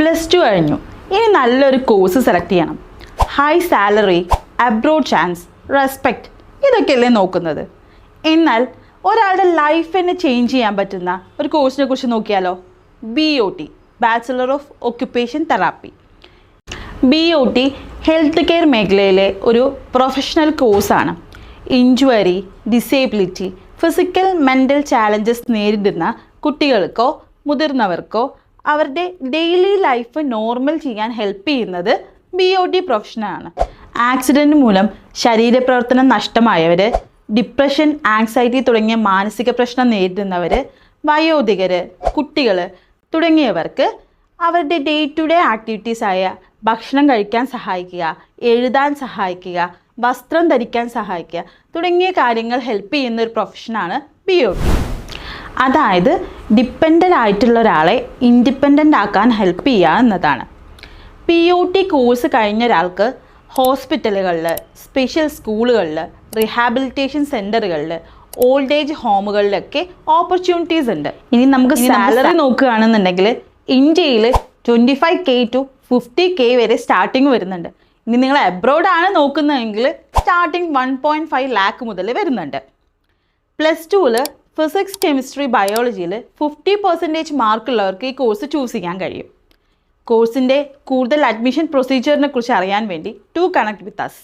+2 കഴിഞ്ഞു. ഇനി നല്ലൊരു കോഴ്സ് സെലക്ട് ചെയ്യണം. High salary, abroad chance, respect ഇതൊക്കെയല്ലേ നോക്കുന്നത്. എന്നാൽ ഒരാളുടെ ലൈഫ് തന്നെ ചേഞ്ച് ചെയ്യാൻ പറ്റുന്ന ഒരു കോഴ്സിനെ കുറിച്ച് നോക്കിയാലോ? BOT, bachelor of occupation therapy. BOT health care മേഖലയിലെ ഒരു പ്രൊഫഷണൽ കോഴ്സാണ്. Injury, disability, physical mental challenges നേരിടുന്ന കുട്ടികൾക്കോ മുതിർന്നവർക്കോ അവരുടെ ഡെയിലി ലൈഫ് നോർമൽ ചെയ്യാൻ ഹെൽപ്പ് ചെയ്യുന്നത് BOT പ്രൊഫഷനാണ്. ആക്സിഡൻറ്റ് മൂലം ശരീരപ്രവർത്തനം നഷ്ടമായവർ, ഡിപ്രഷൻ, ആങ്സൈറ്റി തുടങ്ങിയ മാനസിക പ്രശ്നം നേരിടുന്നവർ, വയോധികർ, കുട്ടികൾ തുടങ്ങിയവർക്ക് അവരുടെ ഡേ ടു ഡേ ആക്ടിവിറ്റീസായ ഭക്ഷണം കഴിക്കാൻ സഹായിക്കുക, എഴുതാൻ സഹായിക്കുക, വസ്ത്രം ധരിക്കാൻ സഹായിക്കുക തുടങ്ങിയ കാര്യങ്ങൾ ഹെൽപ്പ് ചെയ്യുന്ന ഒരു പ്രൊഫഷനാണ് BOT. അതായത് ഡിപ്പെൻഡൻ്റ് ആയിട്ടുള്ള ഒരാളെ ഇൻഡിപെൻഡൻ്റ് ആക്കാൻ ഹെൽപ്പ് ചെയ്യുക എന്നതാണ്. BOT കോഴ്സ് കഴിഞ്ഞ ഒരാൾക്ക് ഹോസ്പിറ്റലുകളിൽ, സ്പെഷ്യൽ സ്കൂളുകളിൽ, റീഹാബിലിറ്റേഷൻ സെൻ്ററുകളിൽ, ഓൾഡ് ഏജ് ഹോമുകളിലൊക്കെ ഓപ്പർച്യൂണിറ്റീസ് ഉണ്ട്. ഇനി നമുക്ക് സാലറി നോക്കുകയാണെന്നുണ്ടെങ്കിൽ ഇന്ത്യയിൽ 25K to 50K വരെ സ്റ്റാർട്ടിങ് വരുന്നുണ്ട്. ഇനി നിങ്ങൾ അബ്രോഡാണ് നോക്കുന്നതെങ്കിൽ സ്റ്റാർട്ടിങ് 1.5 lakh മുതൽ വരുന്നുണ്ട്. +2 ഫിസിക്സ്, കെമിസ്ട്രി, ബയോളജിയിൽ 50% മാർക്കുള്ളവർക്ക് ഈ കോഴ്സ് ചൂസ് ചെയ്യാൻ കഴിയും. കോഴ്സിൻ്റെ കൂടുതൽ അഡ്മിഷൻ പ്രൊസീജിയറിനെ കുറിച്ച് അറിയാൻ വേണ്ടി ടു കണക്ട് വിത്ത് അസ്.